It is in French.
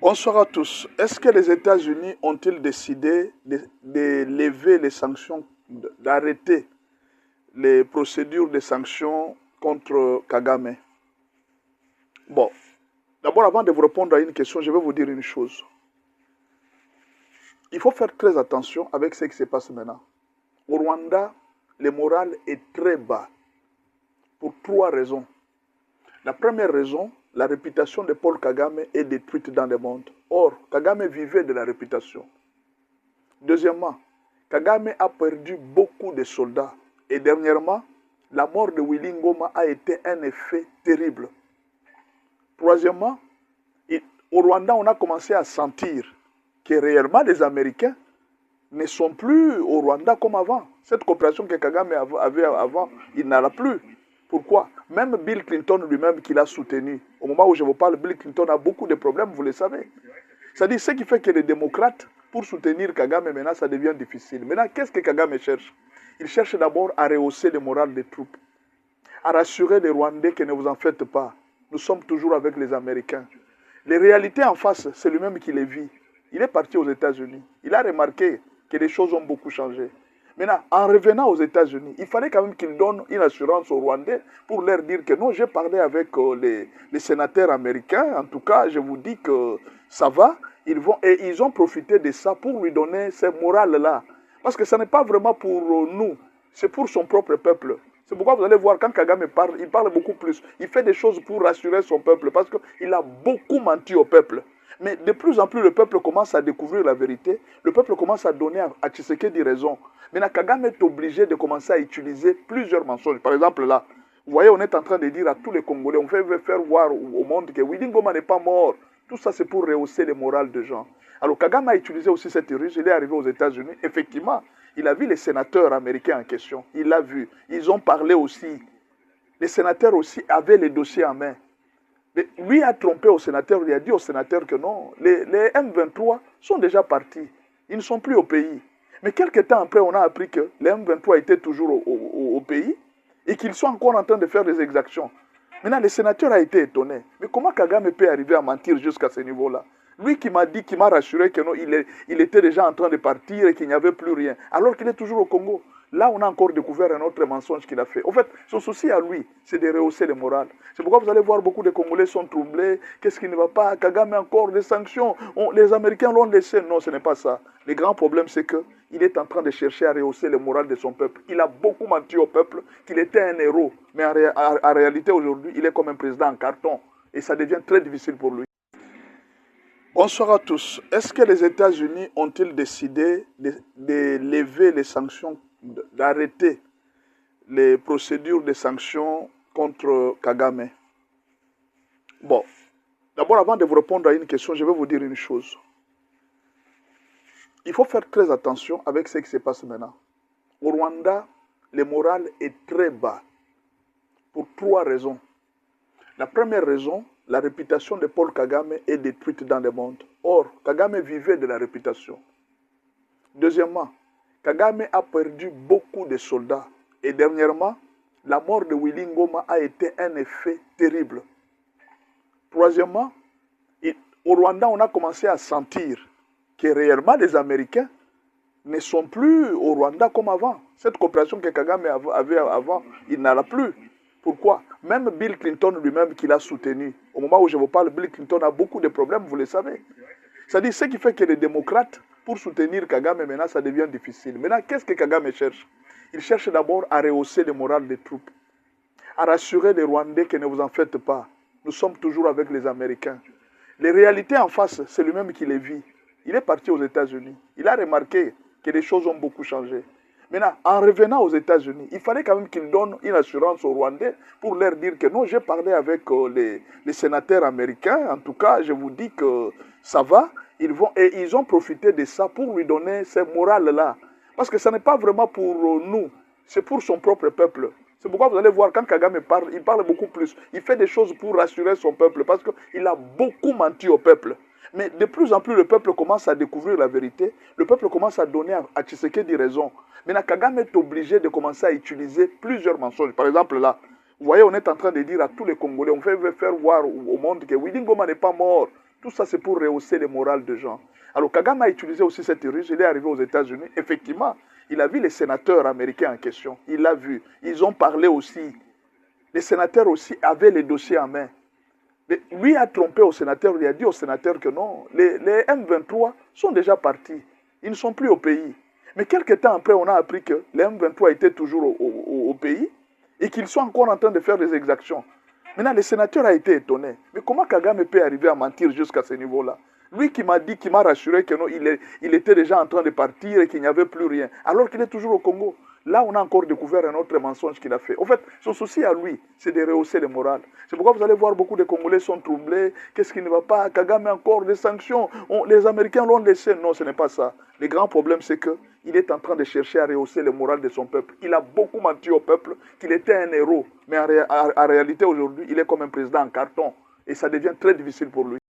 Bonsoir à tous. Est-ce que les États-Unis ont-ils décidé de lever les sanctions, d'arrêter les procédures de sanctions contre Kagame? Bon, d'abord, avant de vous répondre à une question, je vais vous dire une chose. Il faut faire très attention avec ce qui se passe maintenant. Au Rwanda, le moral est très bas pour trois raisons. La première raison, la réputation de Paul Kagame est détruite dans le monde. Or, Kagame vivait de la réputation. Deuxièmement, Kagame a perdu beaucoup de soldats. Et dernièrement, la mort de Willy Ngoma a été un effet terrible. Troisièmement, au Rwanda, on a commencé à sentir que réellement les Américains ne sont plus au Rwanda comme avant. Cette coopération que Kagame avait avant, il n'en a plus. Pourquoi? Même Bill Clinton lui-même qui l'a soutenu. Au moment où je vous parle, Bill Clinton a beaucoup de problèmes, vous le savez. C'est-à-dire ce qui fait que les démocrates, pour soutenir Kagame, maintenant, ça devient difficile. Maintenant, qu'est-ce que Kagame cherche? Il cherche d'abord à rehausser le moral des troupes, à rassurer les Rwandais que ne vous en faites pas. Nous sommes toujours avec les Américains. Les réalités en face, c'est lui-même qui les vit. Il est parti aux États-Unis. Il a remarqué que les choses ont beaucoup changé. Maintenant, en revenant aux États-Unis, il fallait quand même qu'il donne une assurance aux Rwandais pour leur dire que non, j'ai parlé avec les sénateurs américains. En tout cas, je vous dis que ça va. Ils ont profité de ça pour lui donner ce moral-là. Parce que ce n'est pas vraiment pour nous, c'est pour son propre peuple. C'est pourquoi vous allez voir, quand Kagame parle, il parle beaucoup plus. Il fait des choses pour rassurer son peuple, parce qu'il a beaucoup menti au peuple. Mais de plus en plus, le peuple commence à découvrir la vérité. Le peuple commence à donner à Tshisekedi raison. Maintenant, Kagame est obligé de commencer à utiliser plusieurs mensonges. Par exemple, là, vous voyez, on est en train de dire à tous les Congolais, on veut faire voir au monde que Willy Ngoma n'est pas mort. Tout ça, c'est pour rehausser le moral des gens. Alors, Kagame a utilisé aussi cette ruse. Il est arrivé aux États-Unis. Effectivement, il a vu les sénateurs américains en question. Il l'a vu. Ils ont parlé aussi. Les sénateurs aussi avaient les dossiers en main. Mais lui a trompé aux sénateurs. Il a dit aux sénateurs que non, les M23 sont déjà partis. Ils ne sont plus au pays. Mais quelques temps après, on a appris que les M23 étaient toujours au pays et qu'ils sont encore en train de faire des exactions. Maintenant, le sénateur a été étonné. Mais comment Kagame peut arriver à mentir jusqu'à ce niveau-là? Lui qui m'a dit, qui m'a rassuré que non, il était déjà en train de partir et qu'il n'y avait plus rien, alors qu'il est toujours au Congo. Là, on a encore découvert un autre mensonge qu'il a fait. En fait, son souci à lui, c'est de rehausser le moral. C'est pourquoi vous allez voir beaucoup de Congolais sont troublés. Qu'est-ce qui ne va pas? Kagame encore des sanctions. Les Américains l'ont laissé. Non, ce n'est pas ça. Le grand problème, c'est qu'il est en train de chercher à rehausser le moral de son peuple. Il a beaucoup menti au peuple qu'il était un héros. Mais en réalité, aujourd'hui, il est comme un président en carton. Et ça devient très difficile pour lui. Bonsoir à tous. Est-ce que les États-Unis ont-ils décidé de lever les sanctions, d'arrêter les procédures de sanctions contre Kagame? Bon, d'abord, avant de vous répondre à une question, je vais vous dire une chose. Il faut faire très attention avec ce qui se passe maintenant. Au Rwanda, le moral est très bas pour trois raisons. La première raison, la réputation de Paul Kagame est détruite dans le monde. Or, Kagame vivait de la réputation. Deuxièmement, Kagame a perdu beaucoup de soldats. Et dernièrement, la mort de Willy Ngoma a été un effet terrible. Troisièmement, au Rwanda, on a commencé à sentir que réellement les Américains ne sont plus au Rwanda comme avant. Cette coopération que Kagame avait avant, il n'en a plus. Pourquoi? Même Bill Clinton lui-même qui l'a soutenu. Au moment où je vous parle, Bill Clinton a beaucoup de problèmes, vous le savez. C'est-à-dire ce qui fait que les démocrates, pour soutenir Kagame, maintenant, ça devient difficile. Maintenant, qu'est-ce que Kagame cherche? Il cherche d'abord à rehausser le moral des troupes, à rassurer les Rwandais que ne vous en faites pas. Nous sommes toujours avec les Américains. Les réalités en face, c'est lui-même qui les vit. Il est parti aux États-Unis. Il a remarqué que les choses ont beaucoup changé. Maintenant, en revenant aux États-Unis, il fallait quand même qu'il donne une assurance aux Rwandais pour leur dire que non, j'ai parlé avec les sénateurs américains. En tout cas, je vous dis que ça va. Ils ont profité de ça pour lui donner ce moral-là. Parce que ce n'est pas vraiment pour nous, c'est pour son propre peuple. C'est pourquoi vous allez voir, quand Kagame parle, il parle beaucoup plus. Il fait des choses pour rassurer son peuple, parce qu'il a beaucoup menti au peuple. Mais de plus en plus, le peuple commence à découvrir la vérité. Le peuple commence à donner à Tshisekedi raison. Maintenant, Kagame est obligé de commencer à utiliser plusieurs mensonges. Par exemple, là, vous voyez, on est en train de dire à tous les Congolais, on veut faire voir au monde que Willy Ngoma n'est pas mort. Tout ça, c'est pour rehausser le moral des gens. Alors, Kagame a utilisé aussi cette ruse. Il est arrivé aux États-Unis. Effectivement, il a vu les sénateurs américains en question. Il l'a vu. Ils ont parlé aussi. Les sénateurs aussi avaient les dossiers en main. Mais lui a trompé aux sénateurs. Il a dit aux sénateurs que non, les M23 sont déjà partis. Ils ne sont plus au pays. Mais quelques temps après, on a appris que les M23 étaient toujours au pays et qu'ils sont encore en train de faire des exactions. Maintenant, le sénateur a été étonné. Mais comment Kagame peut arriver à mentir jusqu'à ce niveau-là? Lui qui m'a dit, qui m'a rassuré que non, il était déjà en train de partir et qu'il n'y avait plus rien, alors qu'il est toujours au Congo. Là, on a encore découvert un autre mensonge qu'il a fait. En fait, son souci à lui, c'est de rehausser le moral. C'est pourquoi vous allez voir beaucoup de Congolais sont troublés. Qu'est-ce qui ne va pas? Kagame a encore des sanctions. Les Américains l'ont laissé. Non, ce n'est pas ça. Le grand problème, c'est qu'il est en train de chercher à rehausser le moral de son peuple. Il a beaucoup menti au peuple qu'il était un héros. Mais en réalité, aujourd'hui, il est comme un président en carton. Et ça devient très difficile pour lui.